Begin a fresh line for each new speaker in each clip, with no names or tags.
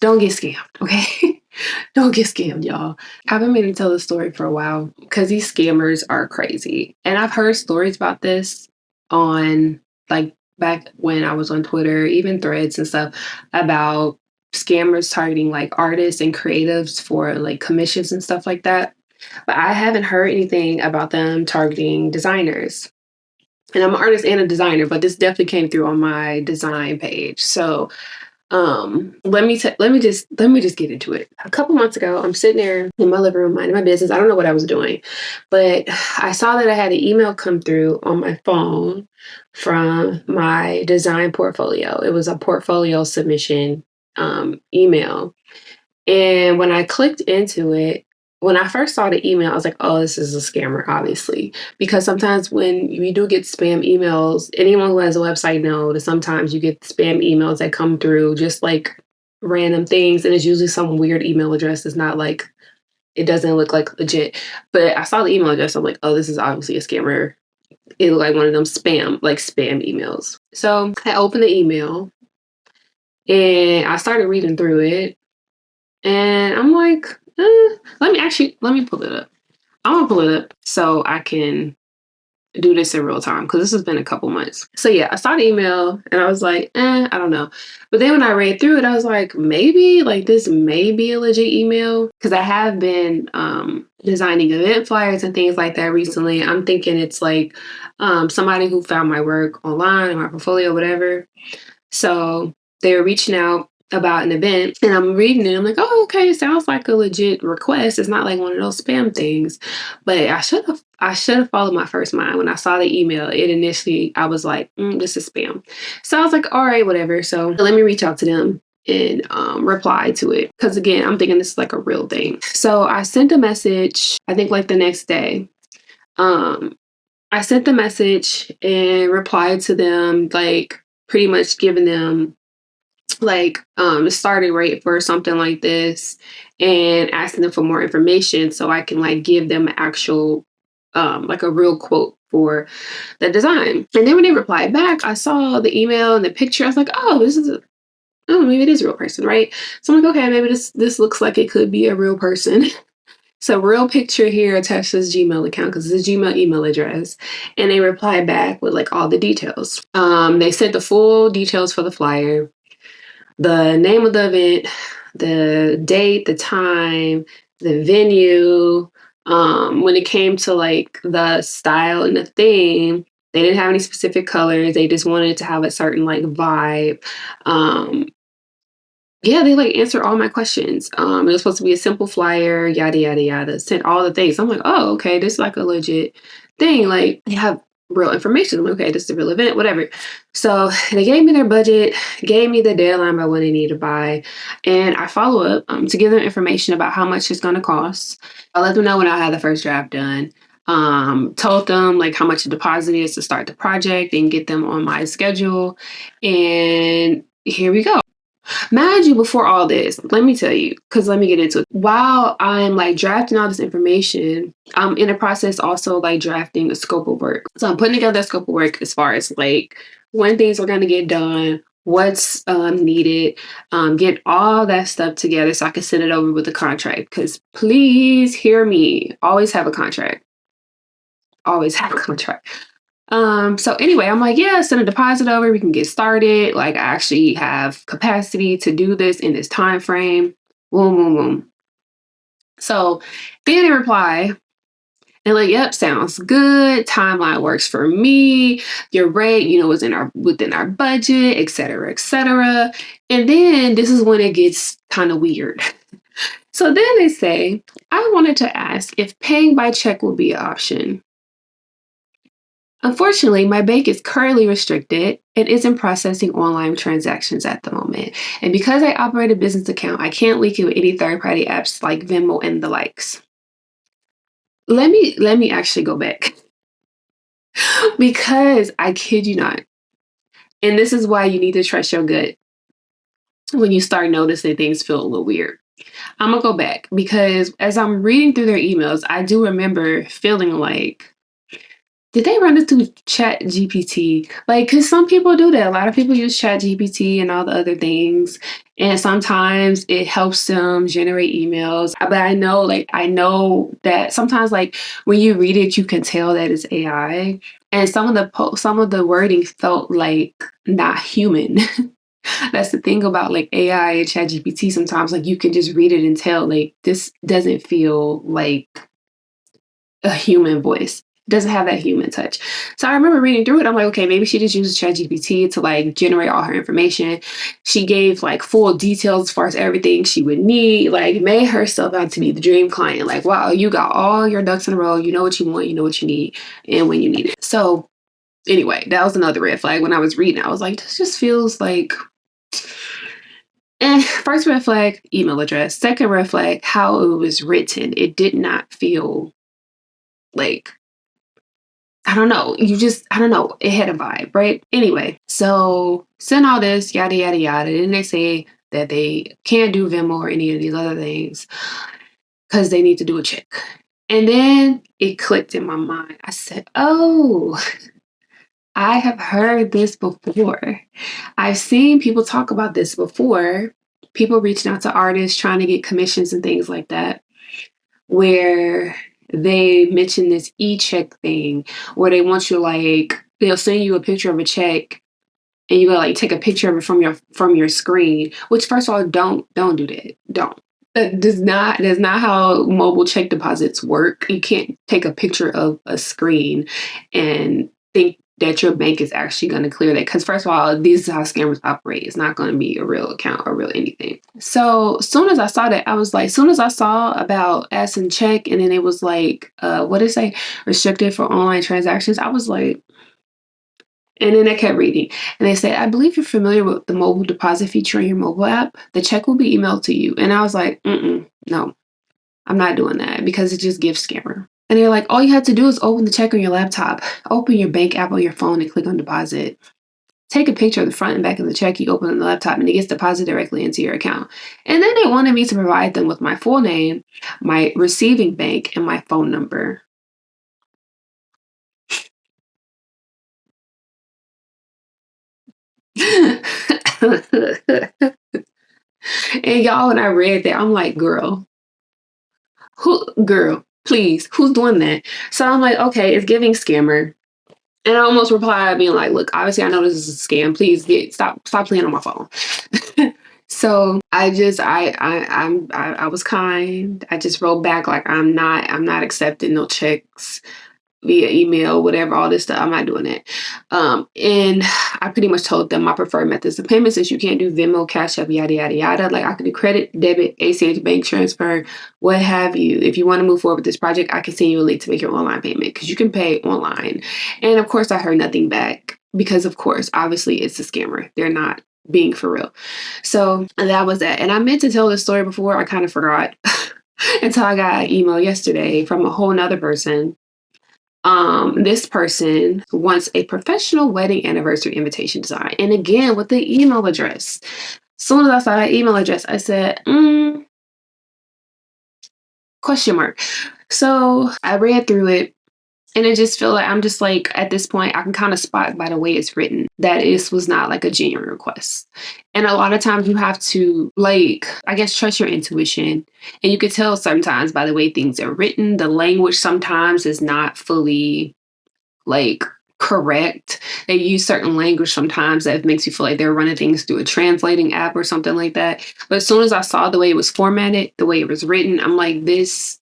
don't get scammed, okay? Don't get scammed, y'all. I've been meaning to tell this story for a while because these scammers are crazy. And I've heard stories about this on like back when I was on Twitter, even threads and stuff about scammers targeting like artists and creatives for like commissions and stuff like that. But I haven't heard anything about them targeting designers. And I'm an artist and a designer, but this definitely came through on my design page. So let me just get into it. A couple months ago, I'm sitting there in my living room minding my business. I don't know what I was doing, but I saw that I had an email come through on my phone from my design portfolio. It was a portfolio submission email. And when I clicked into it, when I first saw the email, I was like, oh, this is a scammer, obviously. Because sometimes when you do get spam emails, anyone who has a website knows that sometimes you get spam emails that come through just like random things. And it's usually some weird email address. It's not like, it doesn't look like legit. But I saw the email address. I'm like, oh, this is obviously a scammer. It looked like one of them spam emails. So I opened the email and I started reading through it. And I'm like, let me pull it up. I'm gonna pull it up so I can do this in real time because this has been a couple months. So yeah, I saw the email and I was like, I don't know. But then when I read through it, I was like, maybe like this may be a legit email because I have been designing event flyers and things like that recently. I'm thinking it's like somebody who found my work online or my portfolio, whatever. So they were reaching out about an event and I'm reading it. I'm like, oh, okay, it sounds like a legit request. It's not like one of those spam things. But I should have followed my first mind. When I saw the email, I was like, this is spam. So I was like, all right, whatever. So let me reach out to them and reply to it. Because again, I'm thinking this is like a real thing. So I sent a message, I think like the next day. I sent the message and replied to them, like pretty much giving them like the starting rate for something like this and asking them for more information so I can like give them an actual like a real quote for the design. And then when they replied back, I saw the email and the picture. I was like, oh, maybe it is a real person, right? So I'm like, okay, maybe this looks like it could be a real person. So real picture here attached to this Gmail account because it's a Gmail email address. And they replied back with like all the details. They sent the full details for the flyer, the name of the event, the date, the time, the venue. When it came to like the style and the theme, they didn't have any specific colors. They just wanted to have a certain like vibe. Yeah, they like answered all my questions. It was supposed to be a simple flyer, yada yada yada. Sent all the things. I'm like, oh, okay, this is like a legit thing. Like they have real information. I'm like, okay, this is a real event, whatever. So they gave me their budget, gave me the deadline by when they need to buy, and I follow up to give them information about how much it's going to cost. I let them know when I had the first draft done. Told them like how much the deposit is to start the project and get them on my schedule. And here we go. Mind you, before all this, let me tell you, because let me get into it. While I'm like drafting all this information, I'm in the process also like drafting a scope of work. So I'm putting together a scope of work as far as like when things are going to get done, what's needed, get all that stuff together so I can send it over with a contract. Because please hear me, always have a contract. Always have a contract. So anyway, I'm like, yeah, send a deposit over. We can get started. Like I actually have capacity to do this in this time frame. Boom, boom, boom. So then they reply and like, yep, sounds good. Timeline works for me. Your rate, is within our budget, et cetera, et cetera. And then this is when it gets kind of weird. So then they say, I wanted to ask if paying by check will be an option. Unfortunately, my bank is currently restricted and isn't processing online transactions at the moment. And because I operate a business account, I can't link it with any third-party apps like Venmo and the likes. Let me actually go back because I kid you not. And this is why you need to trust your gut when you start noticing things feel a little weird. I'm gonna go back because as I'm reading through their emails, I do remember feeling like Did they run it through Chat GPT? Like, because some people do that. A lot of people use Chat GPT and all the other things. And sometimes it helps them generate emails. But I know that sometimes, like, when you read it, you can tell that it's AI. And some of the wording felt like not human. That's the thing about like AI and Chat GPT. Sometimes, like, you can just read it and tell, like, this doesn't feel like a human voice. It doesn't have that human touch. So I remember reading through it. I'm like, okay, maybe she just uses ChatGPT to like generate all her information. She gave like full details as far as everything she would need, like made herself out to be the dream client. Like, wow, you got all your ducks in a row. You know what you want, you know what you need, and when you need it. So anyway, that was another red flag. When I was reading, I was like, this just feels like first red flag, email address. Second red flag, how it was written. It did not feel like I don't know. I don't know. It had a vibe, right? Anyway, so send all this, yada, yada, yada. And they say that they can't do Venmo or any of these other things because they need to do a check. And then it clicked in my mind. I said, oh, I have heard this before. I've seen people talk about this before. People reaching out to artists trying to get commissions and things like that, where they mention this e-check thing where they want you like they'll send you a picture of a check and you gotta like take a picture of it from your screen, which first of all don't do that. Don't. That's not how mobile check deposits work. You can't take a picture of a screen and think that your bank is actually going to clear that. Because first of all, this is how scammers operate. It's not going to be a real account or real anything. So as soon as I saw that, I was like, soon as I saw about asking check, and then it was like, what did it say? Restricted for online transactions. I was like, and then I kept reading. And they said, I believe you're familiar with the mobile deposit feature on your mobile app. The check will be emailed to you. And I was like, no, I'm not doing that because it just gives scammer. And they're like, all you have to do is open the check on your laptop, open your bank app on your phone and click on deposit. Take a picture of the front and back of the check you open on the laptop and it gets deposited directly into your account. And then they wanted me to provide them with my full name, my receiving bank, and my phone number. And y'all, when I read that, I'm like, girl, please, who's doing that? So I'm like, okay, it's giving scammer. And I almost replied being like, look, obviously I know this is a scam. Please stop playing on my phone. So I was kind. I just wrote back like I'm not accepting no checks via email, whatever, all this stuff. I'm not doing it. And I pretty much told them my preferred methods of payment since you can't do Venmo, Cash App, yada, yada, yada. Like I can do credit, debit, ACH, bank transfer, what have you. If you want to move forward with this project, I can send you a link to make your online payment because you can pay online. And of course, I heard nothing back because, of course, obviously it's a scammer. They're not being for real. So that was that. And I meant to tell this story before. I kind of forgot until I got an email yesterday from a whole nother person. This person wants a professional wedding anniversary invitation design. And again, with the email address. As soon as I saw that email address, I said, question mark. So I read through it and it just feel like I'm just like, at this point, I can kind of spot by the way it's written that this was not like a genuine request. And a lot of times you have to like, I guess, trust your intuition. And you can tell sometimes by the way things are written, the language sometimes is not fully like correct. They use certain language sometimes that makes you feel like they're running things through a translating app or something like that. But as soon as I saw the way it was formatted, the way it was written, I'm like, this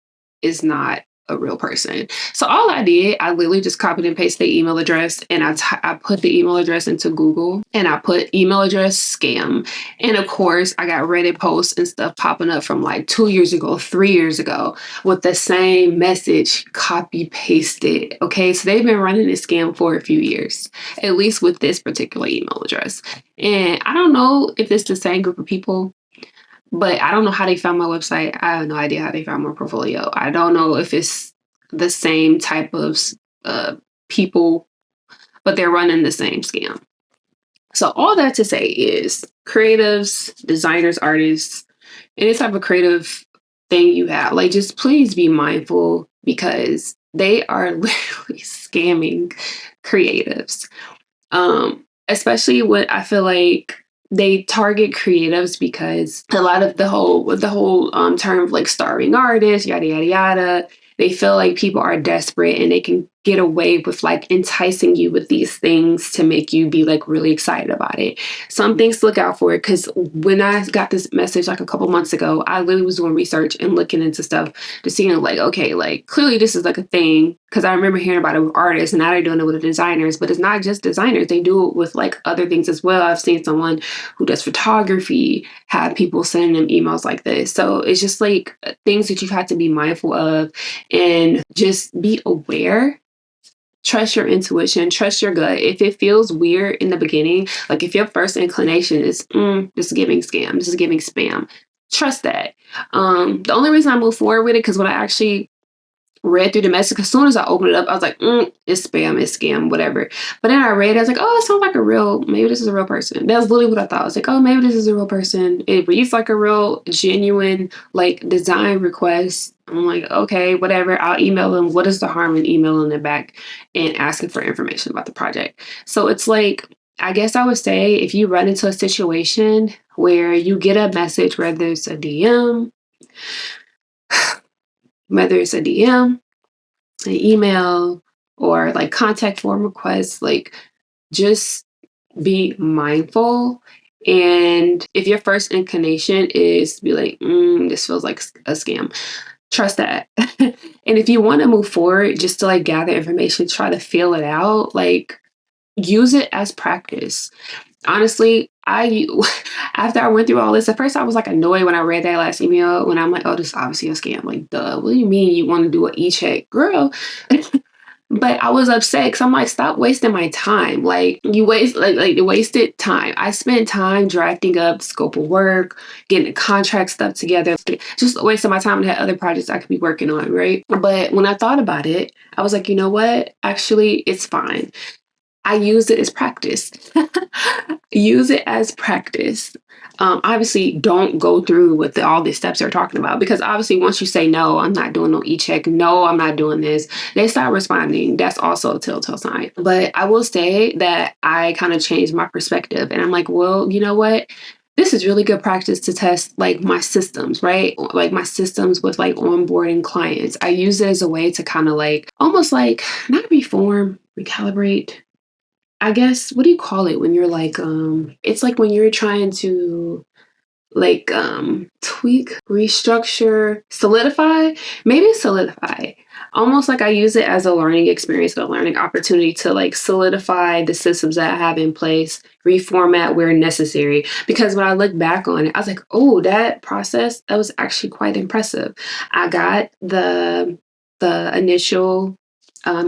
is not a real person. So all I did, I literally just copied and pasted the email address and I put the email address into Google and I put email address scam. And of course, I got Reddit posts and stuff popping up from like 2 years ago, 3 years ago with the same message, copy pasted. Okay, so they've been running this scam for a few years, at least with this particular email address. And I don't know if it's the same group of people, but I don't know how they found my website. I have no idea how they found my portfolio. I don't know if it's the same type of people, but they're running the same scam. So all that to say is creatives, designers, artists, any type of creative thing you have, like just please be mindful because they are literally scamming creatives. Especially what I feel like they target creatives because a lot of the whole term of like starving artists, yada yada yada. They feel like people are desperate and they can get away with like enticing you with these things to make you be like really excited about it. Some things to look out for, because when I got this message like a couple months ago, I literally was doing research and looking into stuff to see like, okay, like clearly this is like a thing, because I remember hearing about it with artists and now they're doing it with the designers, but it's not just designers. They do it with like other things as well. I've seen someone who does photography have people sending them emails like this. So it's just like things that you've had to be mindful of and just be aware. Trust your intuition, trust your gut. If it feels weird in the beginning, like if your first inclination is, this is giving scam, this is giving spam, trust that. The only reason I moved forward with it, because when I actually read through the message, as soon as I opened it up, I was like, it's spam, it's scam, whatever. But then I read, I was like, oh, it sounds like maybe this is a real person. That's literally what I thought. I was like, oh, maybe this is a real person. It reads like a real, genuine, like design request. I'm like, okay, whatever. I'll email them. What is the harm in emailing them back and asking for information about the project? So it's like, I guess I would say if you run into a situation where you get a message, whether it's a DM, an email, or like contact form requests, like just be mindful. And if your first inclination is to be like, this feels like a scam, trust that. And if you want to move forward, just to like gather information, try to feel it out, like use it as practice. Honestly, I after I went through all this, at first I was like annoyed when I read that last email when I'm like, oh, this is obviously a scam. Like, duh, what do you mean you want to do an e-check? Girl. But I was upset because I'm like, stop wasting my time. Like you waste like wasted time. I spent time drafting up the scope of work, getting the contract stuff together, just wasting my time and had other projects I could be working on, right? But when I thought about it, I was like, you know what? Actually, it's fine. I use it as practice. Use it as practice. Obviously, don't go through with all the steps they're talking about, because obviously, once you say no, I'm not doing no e-check. No, I'm not doing this. They start responding. That's also a telltale sign. But I will say that I kind of changed my perspective, and I'm like, well, you know what? This is really good practice to test like my systems, right? Like my systems with like onboarding clients. I use it as a way to kind of like almost like not reform, recalibrate. I guess, what do you call it when you're like, it's like when you're trying to like tweak, restructure, solidify, maybe solidify. Almost like I use it as a learning experience, a learning opportunity to like solidify the systems that I have in place, reformat where necessary. Because when I look back on it, I was like, oh, that process, that was actually quite impressive. I got the initial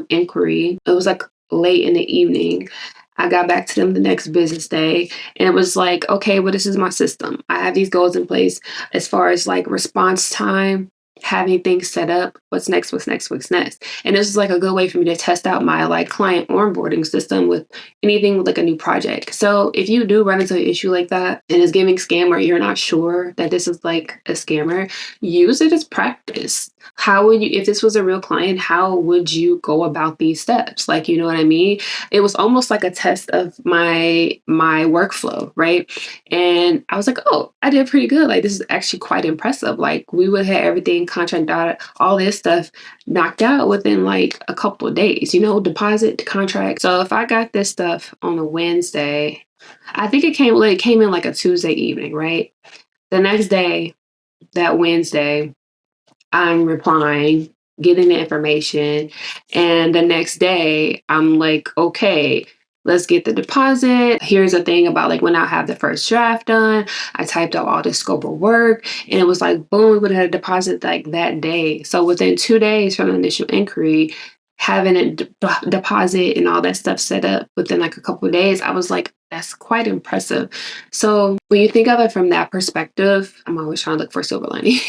inquiry. It was like late in the evening. I got back to them the next business day, and it was like, okay, well, this is my system. I have these goals in place as far as like response time, having things set up. What's next? What's next? What's next? And this is like a good way for me to test out my like client onboarding system with anything with like a new project. So if you do run into an issue like that and it's giving scam, or you're not sure that this is like a scammer, use it as practice. How would you, if this was a real client, how would you go about these steps? Like, you know what I mean? It was almost like a test of my workflow, right? And I was like, oh, I did pretty good. Like, this is actually quite impressive. Like, we would have everything, contract data, all this stuff knocked out within like a couple of days, deposit, contract. So if I got this stuff on a Wednesday, I think it came in like a Tuesday evening, right? The next day, that Wednesday, I'm replying, getting the information. And the next day, I'm like, okay, let's get the deposit. Here's the thing about like when I have the first draft done, I typed out all the scope of work, and it was like, boom, we would have had a deposit like that day. So within 2 days from the initial inquiry, having a deposit and all that stuff set up within like a couple of days, I was like, That's quite impressive. So when you think of it from that perspective, I'm always trying to look for silver lining,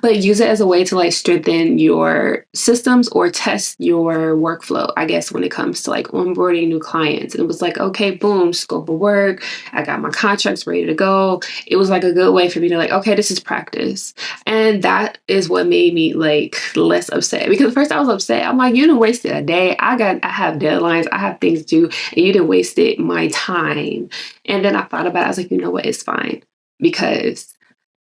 but use it as a way to like strengthen your systems or test your workflow, I guess, when it comes to like onboarding new clients. And it was like, okay, boom, scope of work. I got my contracts ready to go. It was like a good way for me to like, okay, this is practice. And that is what made me like less upset, because at first I was upset. I'm like, you done wasted a day. I have deadlines. I have things to do, and you didn't wasted my time. And then I thought about it. I was like, you know what? It's fine, because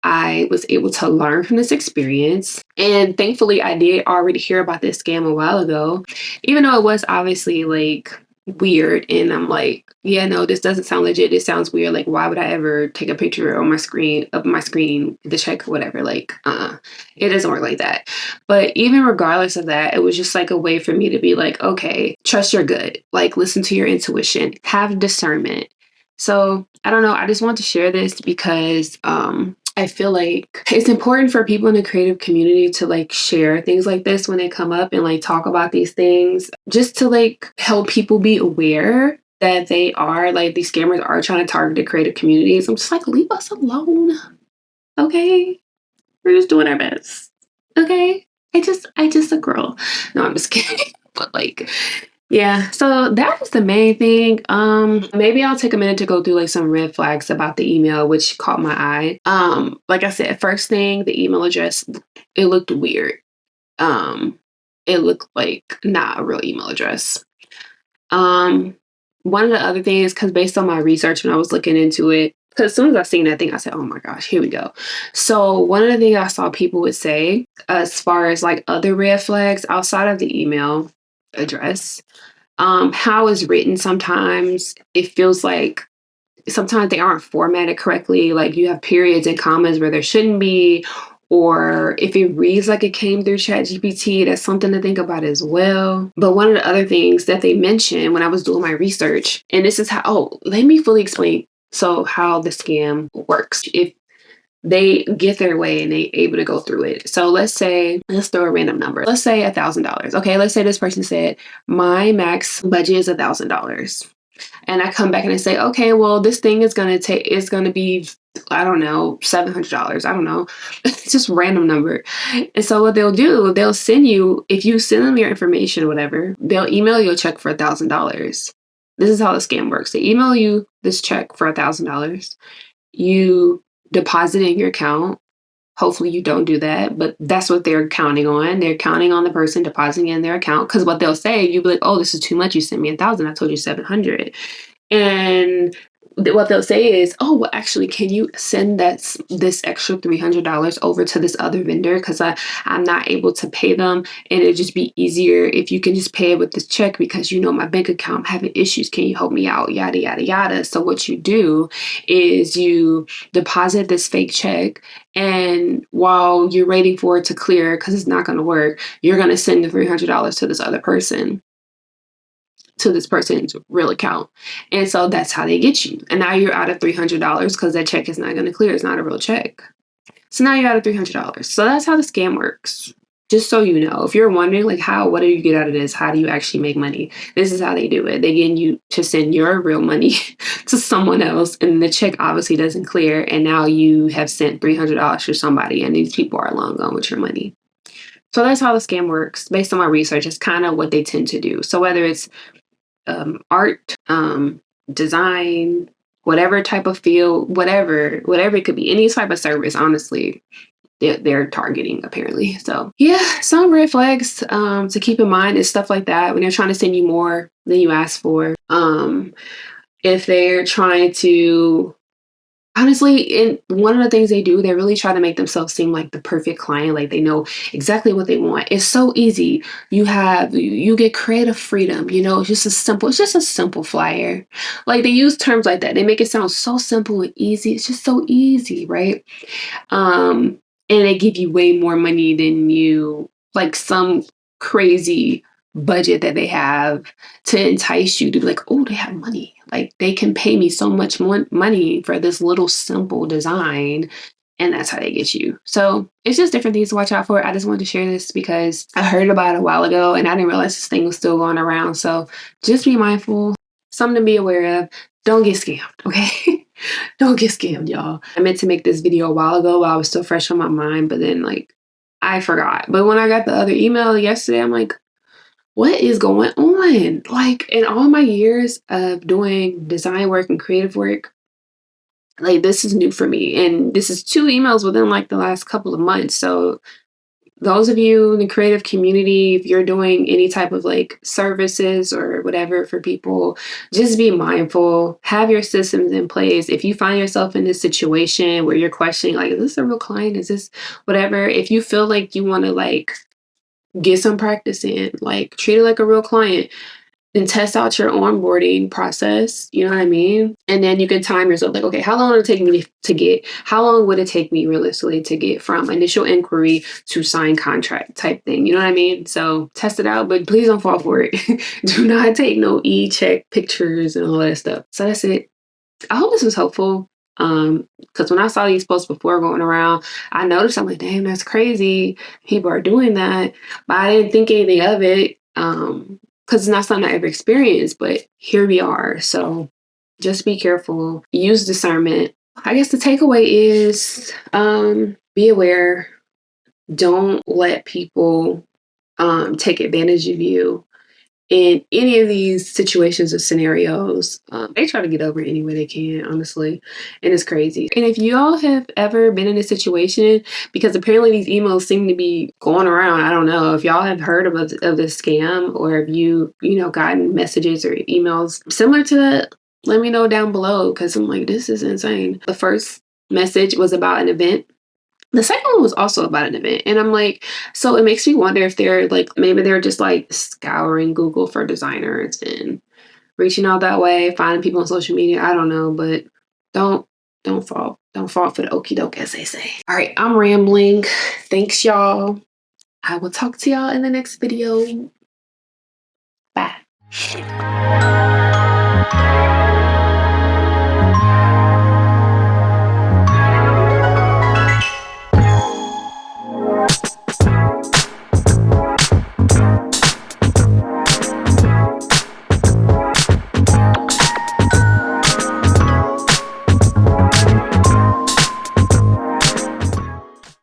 I was able to learn from this experience. And thankfully, I did already hear about this scam a while ago, even though it was obviously like weird. And I'm like, yeah, no, this doesn't sound legit. This sounds weird. Like, why would I ever take a picture on my screen the check or whatever? Like, it doesn't work like that. But even regardless of that, it was just like a way for me to be like, okay, trust your gut, like listen to your intuition, have discernment. So I don't know. I just want to share this because I feel like it's important for people in the creative community to like share things like this when they come up and like talk about these things, just to like help people be aware that they are like these scammers are trying to target the creative communities. I'm just like, leave us alone. Okay. We're just doing our best. Okay. I just a girl. No, I'm just kidding. But like, yeah, so that was the main thing. Maybe I'll take a minute to go through like some red flags about the email, which caught my eye. Like I said, first thing, the email address, it looked weird. Um, it looked like not a real email address. Um, One of the other things, because based on my research when I was looking into it, because as soon as I seen that thing, I said, oh my gosh, here we go. So one of the things I saw people would say, as far as like other red flags outside of the email address, how it's written, sometimes it feels like sometimes they aren't formatted correctly. Like you have periods and commas where there shouldn't be, or if it reads like it came through ChatGPT, that's something to think about as well. But one of the other things that they mentioned when I was doing my research, and this is how, oh, let me fully explain. So how the scam works. If they get their way and they able to go through it. So let's throw a random number. Let's say $1,000. Okay, let's say this person said, my max budget is $1,000. And I come back and I say, okay, well, this thing is gonna be, I don't know, $700. I don't know. It's just a random number. And so what they'll do, they'll send you, if you send them your information or whatever, they'll email you a check for $1,000. This is how the scam works. They email you this check for $1,000. You deposit in your account. Hopefully you don't do that, but that's what they're counting on. They're counting on the person depositing in their account, because what they'll say, you'll be like, oh, this is too much. You sent me 1,000. I told you 700. And what they'll say is, oh, well, actually, can you send this extra $300 over to this other vendor, because I'm not able to pay them, and it'd just be easier if you can just pay it with this check, because you know my bank account, I'm having issues. Can you help me out? Yada yada yada. So what you do is you deposit this fake check, and while you're waiting for it to clear, because it's not going to work, you're going to send the $300 to this person's real account. And so that's how they get you. And now you're out of $300 because that check is not going to clear. It's not a real check. So now you're out of $300. So that's how the scam works. Just so you know, if you're wondering like what do you get out of this? How do you actually make money? This is how they do it. They get you to send your real money to someone else, and the check obviously doesn't clear. And now you have sent $300 to somebody, and these people are long gone with your money. So that's how the scam works. Based on my research, it's kind of what they tend to do. So whether it's art, design, whatever type of field, whatever it could be, any type of service, honestly, they're targeting apparently. So yeah, some red flags to keep in mind is stuff like that when they're trying to send you more than you ask for. If they're trying to, honestly, and one of the things they do, they really try to make themselves seem like the perfect client, like they know exactly what they want. It's so easy. You get creative freedom, it's just a simple flyer. Like they use terms like that. They make it sound so simple and easy. It's just so easy, right? And they give you way more money than you, like some crazy budget that they have to entice you to be like, oh, they have money. Like they can pay me so much more money for this little simple design. And that's how they get you. So it's just different things to watch out for. I just wanted to share this because I heard about it a while ago and I didn't realize this thing was still going around. So just be mindful. something to be aware of. Don't get scammed, okay? Don't get scammed, y'all. I meant to make this video a while ago while I was still fresh on my mind, but then like I forgot. But when I got the other email yesterday, I'm like, what is going on? Like in all my years of doing design work and creative work, like this is new for me. And this is 2 emails within like the last couple of months. So those of you in the creative community, if you're doing any type of like services or whatever for people, just be mindful, have your systems in place. If you find yourself in this situation where you're questioning, like, is this a real client? Is this whatever? If you feel like you want to like get some practice in, like treat it like a real client and test out your onboarding process. You know what I mean? And then you can time yourself like, okay, how long would it take me to get, how long would it take me realistically to get from initial inquiry to sign contract type thing? You know what I mean? So test it out, but please don't fall for it. Do not take no e-check pictures and all that stuff. So that's it. I hope this was helpful. Because when I saw these posts before going around, I noticed, I'm like, damn, that's crazy. People are doing that. But I didn't think anything of it. Because it's not something I ever experienced, but here we are. So just be careful, use discernment. I guess the takeaway is be aware. Don't let people take advantage of you in any of these situations or scenarios. They try to get over it any way they can, honestly. And it's crazy. And if you all have ever been in a situation, because apparently these emails seem to be going around, I don't know if y'all have heard of this scam, or if you gotten messages or emails similar to that, let me know down below, because I'm like, this is insane. The first message was about an event. The second one was also about an event. And I'm like, so it makes me wonder if they're like, maybe they're just like scouring Google for designers and reaching out that way, finding people on social media. I don't know, but don't fall for the okie doke, as they say. All right, I'm rambling. Thanks, y'all. I will talk to y'all in the next video. Bye.